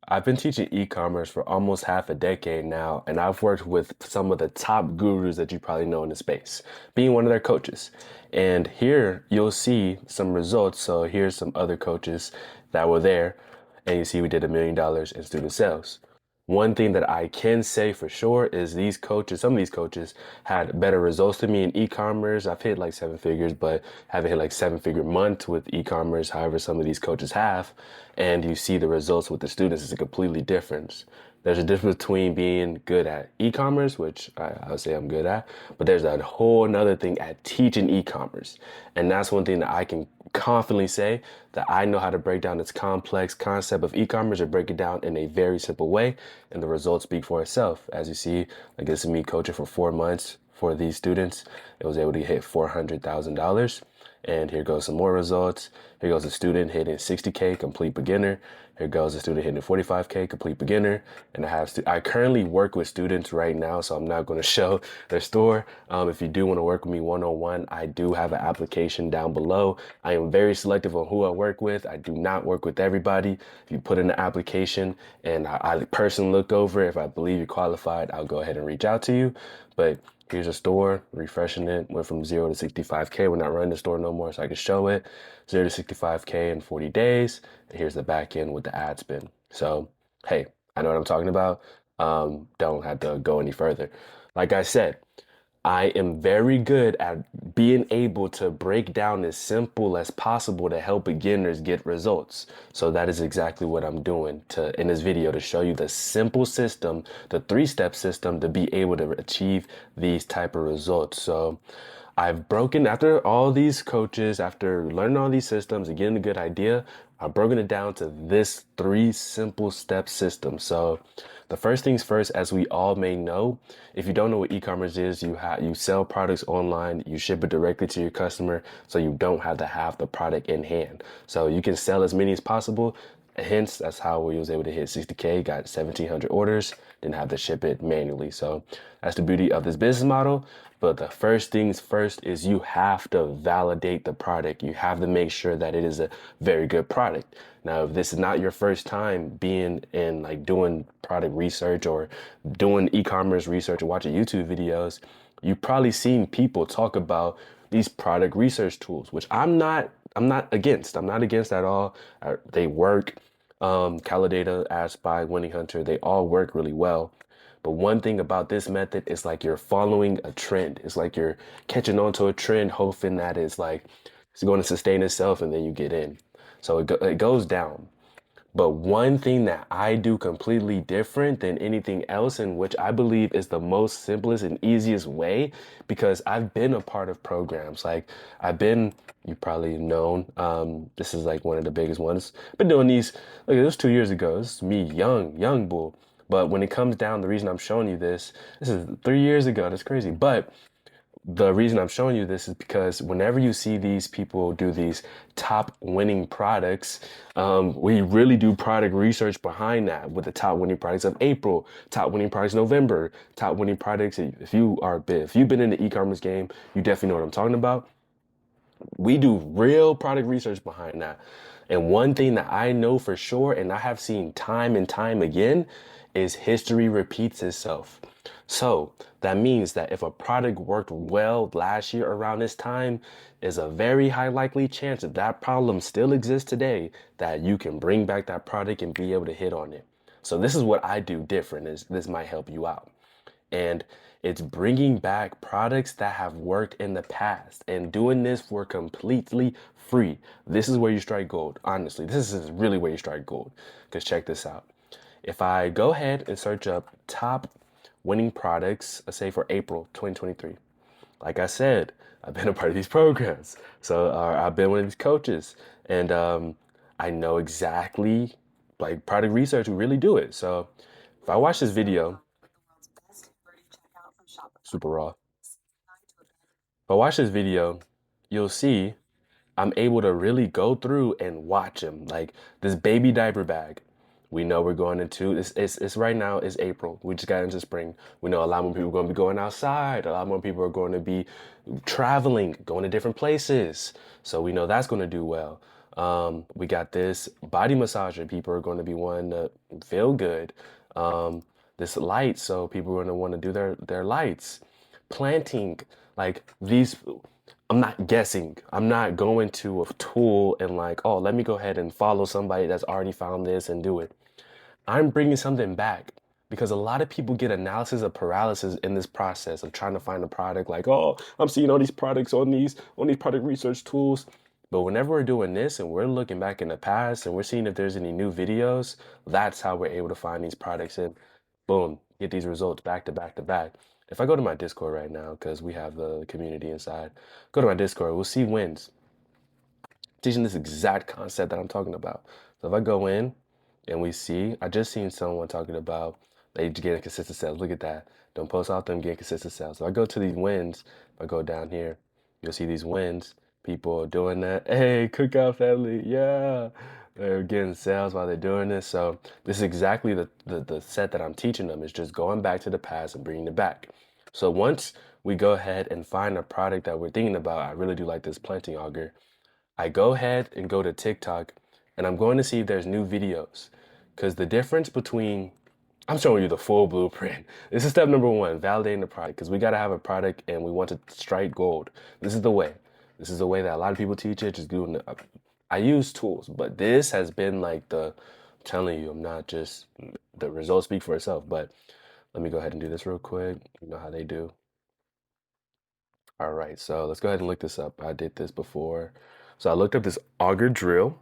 I've been teaching e-commerce for almost half a decade now, and I've worked with some of the top gurus that you probably know in the space, being one of their coaches. And here you'll see some results. So here's some other coaches that were there, and you see we did $1 million in student sales. One thing that I can say for sure is these coaches, some of these coaches had better results than me in e-commerce. I've hit like seven figures, but haven't hit like seven-figure months with e-commerce. However, some of these coaches have, and you see the results with the students is a completely difference. There's a difference between being good at e-commerce, which I would say I'm good at, but there's a whole another thing at teaching e-commerce. And that's one thing that I can confidently say that I know how to break down this complex concept of e-commerce and break it down in a very simple way. And the results speak for itself. As you see, like this is me coaching for 4 months for these students. It was able to hit $400,000. And here goes some more results. Here goes a student hitting 60K, complete beginner. Here goes a student hitting 45K, complete beginner. And I currently work with students right now, so I'm not going to show their store. If you do want to work with me one-on-one, I do have an application down below. I am very selective on who I work with. I do not work with everybody. If you put in the application and I personally look over it, if I believe you're qualified, I'll go ahead and reach out to you. But here's a store, refreshing it, went from 0 to 65K. We're not running the store no more, so I can show it. 0 to 65K in 40 days. And here's the back end with the ad spin. So, hey, I know what I'm talking about. Don't have to go any further. Like I said, I am very good at being able to break down as simple as possible to help beginners get results. So that is exactly what I'm doing in this video to show you the simple system, the three-step system to be able to achieve these type of results. So I've broken after all these coaches, after learning all these systems and getting a good idea, I've broken it down to this three simple step system. So the first things first, as we all may know, if you don't know what e-commerce is, you sell products online, you ship it directly to your customer, so you don't have to have the product in hand. So you can sell as many as possible. Hence, that's how we was able to hit 60K, got 1,700 orders, didn't have to ship it manually. So that's the beauty of this business model. But the first things first is you have to validate the product. You have to make sure that it is a very good product. Now, if this is not your first time being in like doing product research or doing e-commerce research or watching YouTube videos, you've probably seen people talk about these product research tools, which I'm not against. I'm not against at all. They work. Calidata, AdSpy, Winning Hunter, they all work really well. But one thing about this method is like you're following a trend. It's like you're catching on to a trend, hoping that it's going to sustain itself and then you get in. So it goes down. But one thing that I do completely different than anything else, and which I believe is the most simplest and easiest way, because I've been a part of programs. Like you probably known, this is like one of the biggest ones. Been doing these, look, it was 2 years ago. This is me, young bull. But when it comes down, the reason I'm showing you this is 3 years ago. That's crazy. But the reason I'm showing you this is because whenever you see these people do these top winning products, we really do product research behind that with the top winning products of April, top winning products November, top winning products. If you've been in the e-commerce game, you definitely know what I'm talking about. We do real product research behind that. And one thing that I know for sure, and I have seen time and time again, is history repeats itself. So that means that if a product worked well last year around this time, is a very high likely chance if that problem still exists today, that you can bring back that product and be able to hit on it. So this is what I do different. Is this might help you out. And it's bringing back products that have worked in the past and doing this for completely free. This is where you strike gold. Honestly, this is really where you strike gold. Because check this out. If I go ahead and search up top winning products, let's say for April 2023, like I said, I've been a part of these programs. So I've been one of these coaches, and I know exactly like product research, we really do it. So if I watch this video, super raw. If I watch this video, you'll see I'm able to really go through and watch them. Like this baby diaper bag. We know we're going into it's right now is April. We just got into spring. We know a lot more people are going to be going outside. A lot more people are going to be traveling, going to different places. So we know that's going to do well. We got this body massager. People are going to be wanting to feel good. This light, so people are going to want to do their lights. Planting, like these. I'm not guessing. I'm not going to a tool and like, oh, let me go ahead and follow somebody that's already found this and do it. I'm bringing something back because a lot of people get analysis of paralysis in this process of trying to find a product like, oh, I'm seeing all these products on these product research tools. But whenever we're doing this and we're looking back in the past and we're seeing if there's any new videos, that's how we're able to find these products and boom, get these results back to back to back. If I go to my Discord right now, because we have the community inside, go to my Discord, we'll see wins teaching this exact concept that I'm talking about. So if I go in and we see, I just seen someone talking about they getting consistent sales. Look at that. Don't post off them getting consistent sales. So I go to these wins. If I go down here, you'll see these wins. People doing that. Hey, cookout family, yeah. They're getting sales while they're doing this. So this is exactly the set that I'm teaching them is just going back to the past and bringing it back. So once we go ahead and find a product that we're thinking about, I really do like this planting auger. I go ahead and go to TikTok and I'm going to see if there's new videos. Because the difference between, I'm showing you the full blueprint. This is step number one, validating the product. Because we got to have a product and we want to strike gold. This is the way. This is the way that a lot of people teach it. Just doing it. I use tools, but this has been like I'm telling you, I'm not just, the results speak for itself. But let me go ahead and do this real quick. You know how they do. All right, so let's go ahead and look this up. I did this before. So I looked up this auger drill.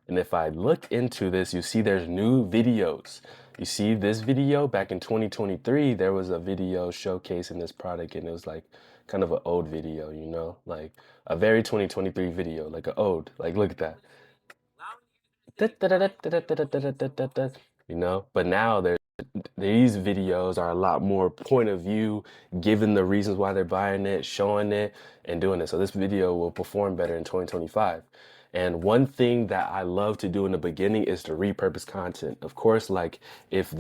And if I look into this, you see there's new videos. You see this video back in 2023, there was a video showcasing this product and it was like kind of an old video, you know, like a very 2023 video, like an ode. Like, look at that. You know, but now these videos are a lot more point of view, giving the reasons why they're buying it, showing it, and doing it. So this video will perform better in 2025. And one thing that I love to do in the beginning is to repurpose content. Of course, like if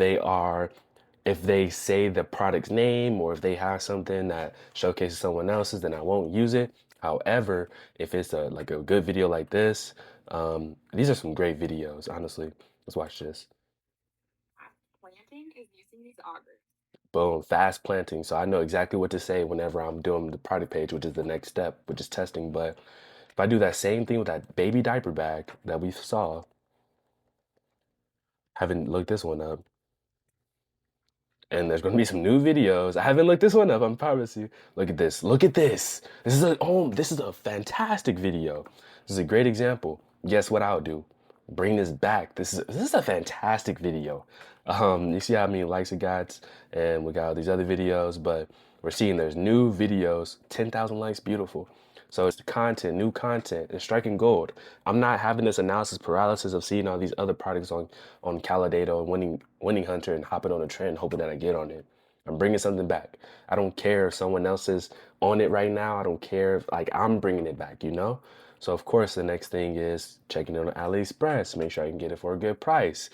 if they say the product's name or if they have something that showcases someone else's, then I won't use it. However, if it's like a good video like this, these are some great videos, honestly. Let's watch this. Planting is using these augers. Boom, fast planting. So I know exactly what to say whenever I'm doing the product page, which is the next step, which is testing. But if I do that same thing with that baby diaper bag that we saw, haven't looked this one up, and there's going to be some new videos. I haven't looked this one up, I promise you. Look at this. Look at this. This is a fantastic video. This is a great example. Guess what I'll do? Bring this back. This is a fantastic video. You see how many likes it got, and we got all these other videos, but we're seeing there's new videos, 10,000 likes, beautiful. So it's the content, new content, it's striking gold. I'm not having this analysis paralysis of seeing all these other products on Caladato and winning Hunter and hopping on a trend, hoping that I get on it. I'm bringing something back. I don't care if someone else is on it right now. I don't care if like I'm bringing it back, you know? So of course the next thing is checking it on AliExpress, make sure I can get it for a good price.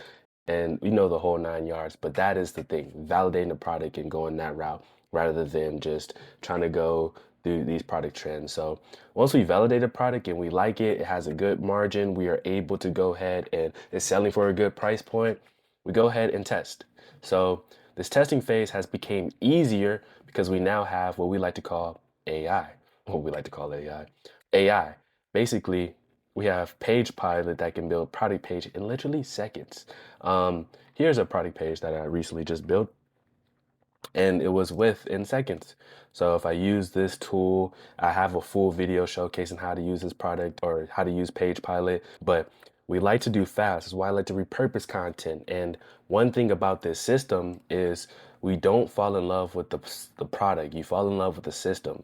And you know the whole 9 yards, but that is the thing, validating the product and going that route rather than just trying to go through these product trends. So once we validate a product and we like it, it has a good margin, we are able to go ahead and it's selling for a good price point, we go ahead and test. So this testing phase has become easier because we now have what we like to call AI. What we like to call AI. AI. Basically, we have Page Pilot that can build product page in literally seconds. Here's a product page that I recently just built and it was within seconds. So if I use this tool, I have a full video showcasing how to use this product or how to use Page Pilot, but we like to do fast. That's why I like to repurpose content. And one thing about this system is we don't fall in love with the product. You fall in love with the system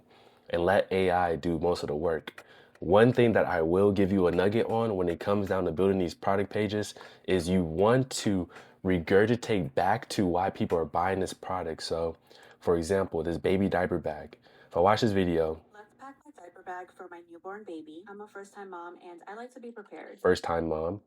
and let AI do most of the work. One thing that I will give you a nugget on when it comes down to building these product pages is you want to regurgitate back to why people are buying this product. So, for example, this baby diaper bag. If I watch this video, let's pack my diaper bag for my newborn baby. I'm a first time mom and I like to be prepared. First time mom.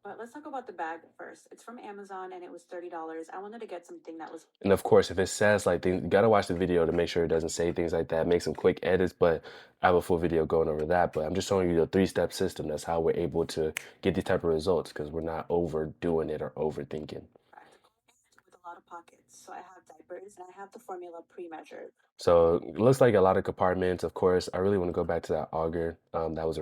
But let's talk about the bag first. It's from Amazon and it was $30. I wanted to get something that was And of course, if it says like things, you gotta watch the video to make sure it doesn't say things like that. Make some quick edits, but I have a full video going over that. But I'm just showing you the three-step system. That's how we're able to get these type of results because we're not overdoing it or overthinking. practical and with a lot of pockets. So I have diapers and I have the formula pre-measured. So it looks like a lot of compartments. Of course, I really want to go back to that auger. That's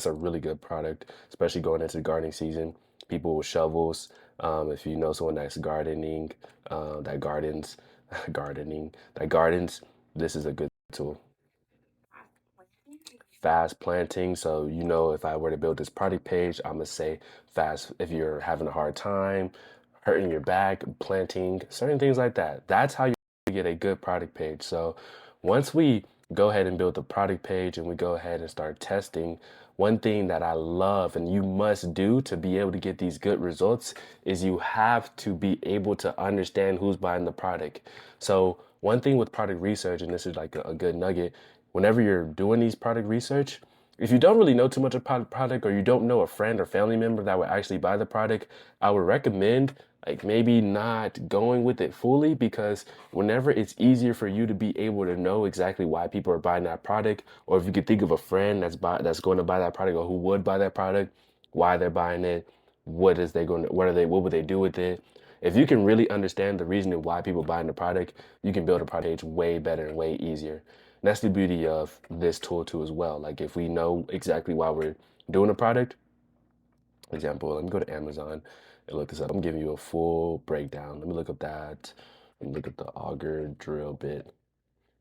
a really good product, especially going into the gardening season. People with shovels. If you know someone that's gardening, that gardens, that gardens, this is a good tool. Fast planting. So, if I were to build this product page, I'm gonna say fast if you're having a hard time, hurting your back, planting, certain things like that. That's how you get a good product page. So, once we go ahead and build the product page and we go ahead and start testing, one thing that I love and you must do to be able to get these good results is you have to be able to understand who's buying the product. So, one thing with product research, and this is like a good nugget, whenever you're doing these product research, if you don't really know too much about the product or you don't know a friend or family member that would actually buy the product, I would recommend like maybe not going with it fully because whenever it's easier for you to be able to know exactly why people are buying that product, or if you could think of a friend that's going to buy that product or who would buy that product, why they're buying it, what would they do with it? If you can really understand the reason why people buying the product, you can build a product page way better and way easier. And that's the beauty of this tool too as well. Like if we know exactly why we're doing a product, example, let me go to Amazon and look this up. I'm giving you a full breakdown. Let me look up that. Let me look at the auger drill bit.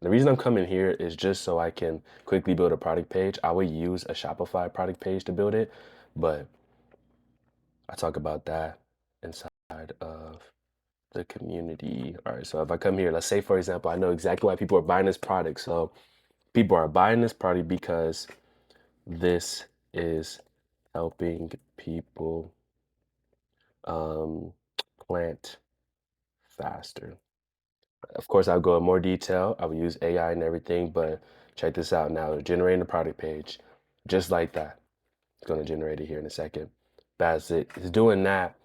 The reason I'm coming here is just so I can quickly build a product page. I would use a Shopify product page to build it, but I talk about that inside of the community. All right, so if I come here, let's say for example, I know exactly why people are buying this product. So people are buying this product because this is helping people um, plant faster. Of course, I'll go in more detail. I will use AI and everything, but check this out now. Generating the product page, just like that. It's going to generate it here in a second. But as it's doing that,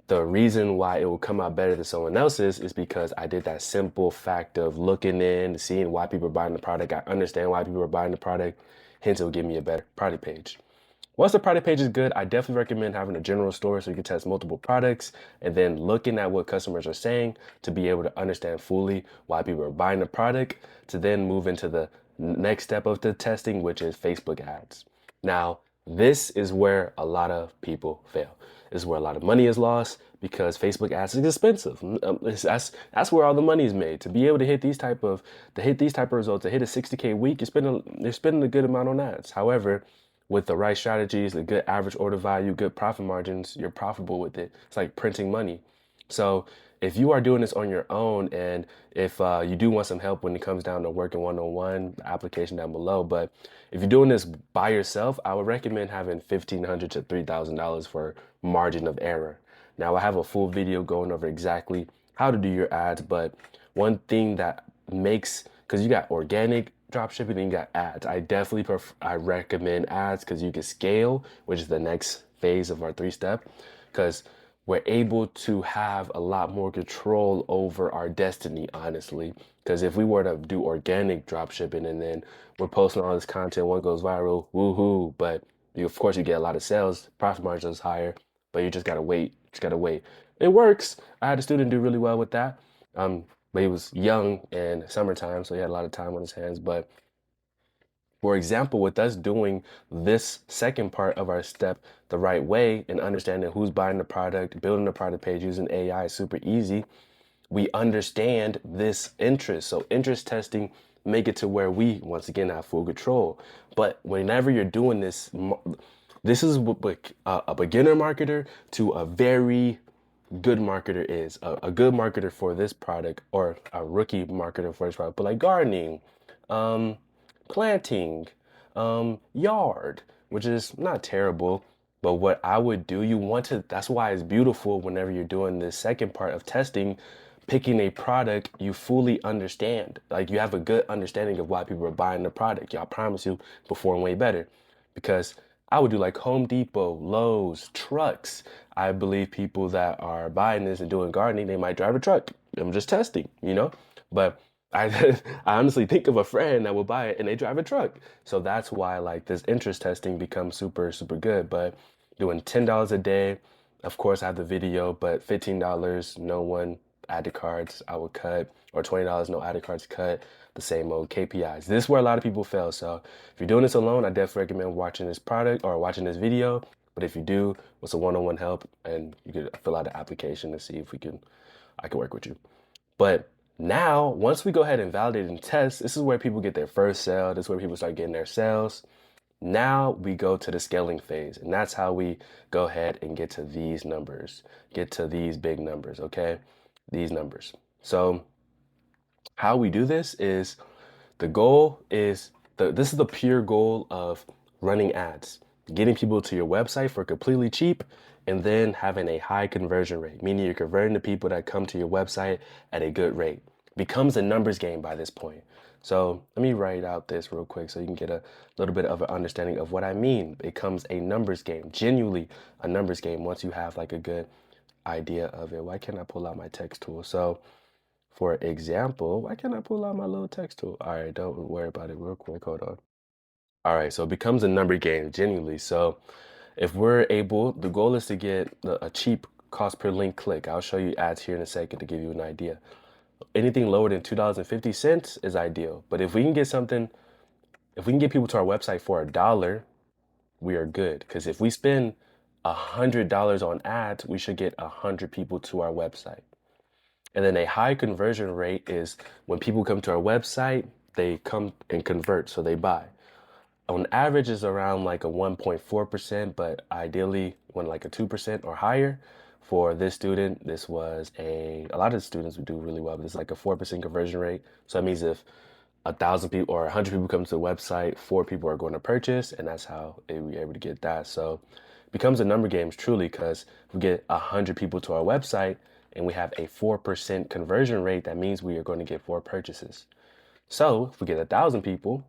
the reason why it will come out better than someone else's is because I did that simple fact of looking in, seeing why people are buying the product. I understand why people are buying the product. Hence, it will give me a better product page. Once the product page is good, I definitely recommend having a general store so you can test multiple products and then looking at what customers are saying to be able to understand fully why people are buying the product to then move into the next step of the testing, which is Facebook ads. Now, this is where a lot of people fail. This is where a lot of money is lost because Facebook ads is expensive. That's where all the money is made. To be able to hit these type of results, to hit a 60K a week, you're spending a good amount on ads. However, with the right strategies, the good average order value, good profit margins, you're profitable with it. It's like printing money. So if you are doing this on your own, and if you do want some help when it comes down to working one-on-one, the application down below. But if you're doing this by yourself, I would recommend having $1,500 to $3,000 for margin of error. Now I have a full video going over exactly how to do your ads, but one thing that makes, because you got organic drop shipping and you got ads. I recommend ads because you can scale, which is the next phase of our three-step, because we're able to have a lot more control over our destiny, honestly. Because if we were to do organic drop shipping and then we're posting all this content, one goes viral, woohoo, but of course you get a lot of sales, profit margin is higher, but you just gotta wait. Just gotta wait. It works. I had a student do really well with that. But he was young and summertime, so he had a lot of time on his hands. But for example, with us doing this second part of our step the right way and understanding who's buying the product, building the product page using AI is super easy. We understand this interest. So interest testing make it to where we once again have full control. But whenever you're doing this, this is what a beginner marketer to a very good marketer is. A good marketer for this product or a rookie marketer for this product, but like gardening, um, planting, yard, which is not terrible. But what I would do, that's why it's beautiful whenever you're doing this second part of testing, picking a product you fully understand. Like you have a good understanding of why people are buying the product. Y'all promise you perform way better because I would do like Home Depot, Lowe's, trucks. I believe people that are buying this and doing gardening, they might drive a truck. I'm just testing, you know? But I, I honestly think of a friend that will buy it and they drive a truck. So that's why like this interest testing becomes super, super good. But doing $10 a day, of course, I have the video, but $15, no one add to carts, I would cut, or $20, no added cards cut, the same old KPIs. This is where a lot of people fail. So if you're doing this alone, I definitely recommend watching this product or watching this video. But if you do, with a one-on-one help, and you could fill out an application to see if I can work with you. But now, once we go ahead and validate and test, this is where people get their first sale. This is where people start getting their sales. Now we go to the scaling phase, and that's how we go ahead and get to these numbers, get to these big numbers, okay? These numbers. So how we do this is the goal is this is the pure goal of running ads, getting people to your website for completely cheap and then having a high conversion rate, meaning you're converting the people that come to your website at a good rate. Becomes a numbers game by this point. So let me write out this real quick so you can get a little bit of an understanding of what I mean. It becomes a numbers game, genuinely a numbers game once you have like a good idea of it. Why can't I pull out my text tool? So for example, why can't I pull out my little text tool? All right, don't worry about it real quick. Hold on. All right, so it becomes a number game, genuinely. So if we're able, the goal is to get a cheap cost per link click. I'll show you ads here in a second to give you an idea. Anything lower than $2.50 is ideal. But if we can get something, if we can get people to our website for $1, we are good. Because if we spend $100 on ads, we should get 100 people to our website. And then a high conversion rate is when people come to our website, they come and convert, so they buy. On average is around like a 1.4%, but ideally when like a 2% or higher. For this student, this was a lot of students would do really well, but it's like a 4% conversion rate. So that means if 1,000 people or 100 people come to the website, 4 people are going to purchase, and that's how we're able to get that. So it becomes a number game truly because if we get 100 people to our website and we have a 4% conversion rate, that means we are going to get 4 purchases. So if we get 1,000 people,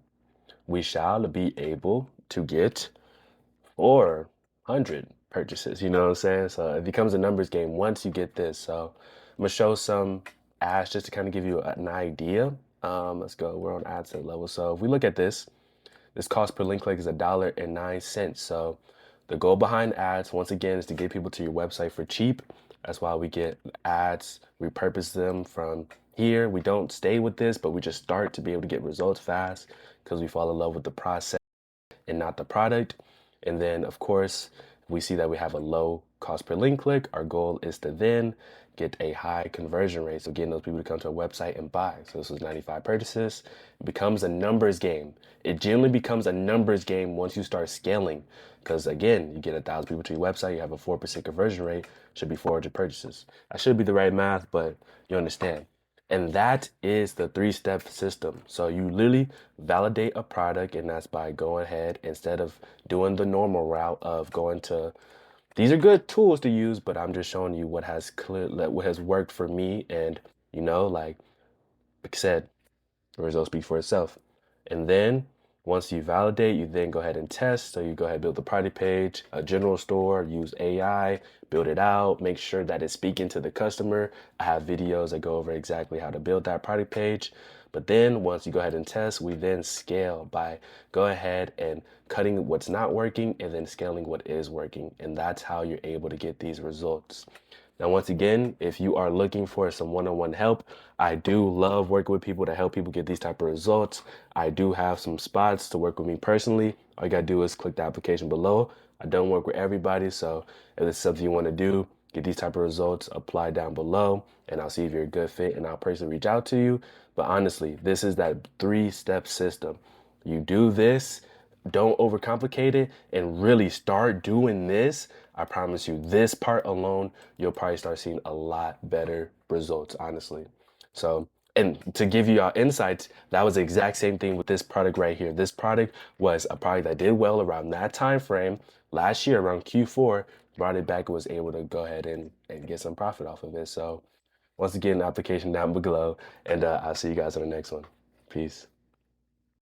we shall be able to get 400 purchases. You know what I'm saying? So it becomes a numbers game once you get this. So I'm gonna show some ads just to kind of give you an idea. Let's go. We're on ad set level. So if we look at this cost per link click is $1.09. So the goal behind ads, once again, is to get people to your website for cheap. That's why we get ads, repurpose them from here. We don't stay with this, but we just start to be able to get results fast because we fall in love with the process and not the product. And then, of course, we see that we have a low cost per link click. Our goal is to then get a high conversion rate. So getting those people to come to our website and buy. So this was 95 purchases. It becomes a numbers game. It generally becomes a numbers game once you start scaling. Because again, you get 1,000 people to your website, you have a 4% conversion rate, should be 400 purchases. That should be the right math, but you understand. And that is the 3-step system. So you literally validate a product, and that's by going ahead instead of doing the normal route of going to these are good tools to use, but I'm just showing you what has worked for me. And like I said, the results speak for itself. And then once you validate, you then go ahead and test. So you go ahead and build the product page, a general store, use AI, build it out, make sure that it's speaking to the customer. I have videos that go over exactly how to build that product page. But then once you go ahead and test, we then scale by go ahead and cutting what's not working and then scaling what is working. And that's how you're able to get these results. Now, once again, if you are looking for some one-on-one help, I do love working with people to help people get these type of results. I do have some spots to work with me personally. All you gotta do is click the application below. I don't work with everybody, so if it's something you want to do, get these type of results, apply down below, and I'll see if you're a good fit, and I'll personally reach out to you. But honestly, this is that 3-step system. You do this, don't overcomplicate it, and really start doing this. I promise you, this part alone, you'll probably start seeing a lot better results, honestly. So, and to give you our insights, that was the exact same thing with this product right here. This product was a product that did well around that time frame last year, around Q4, brought it back and was able to go ahead and get some profit off of it. So once again, application down below, and I'll see you guys on the next one. Peace.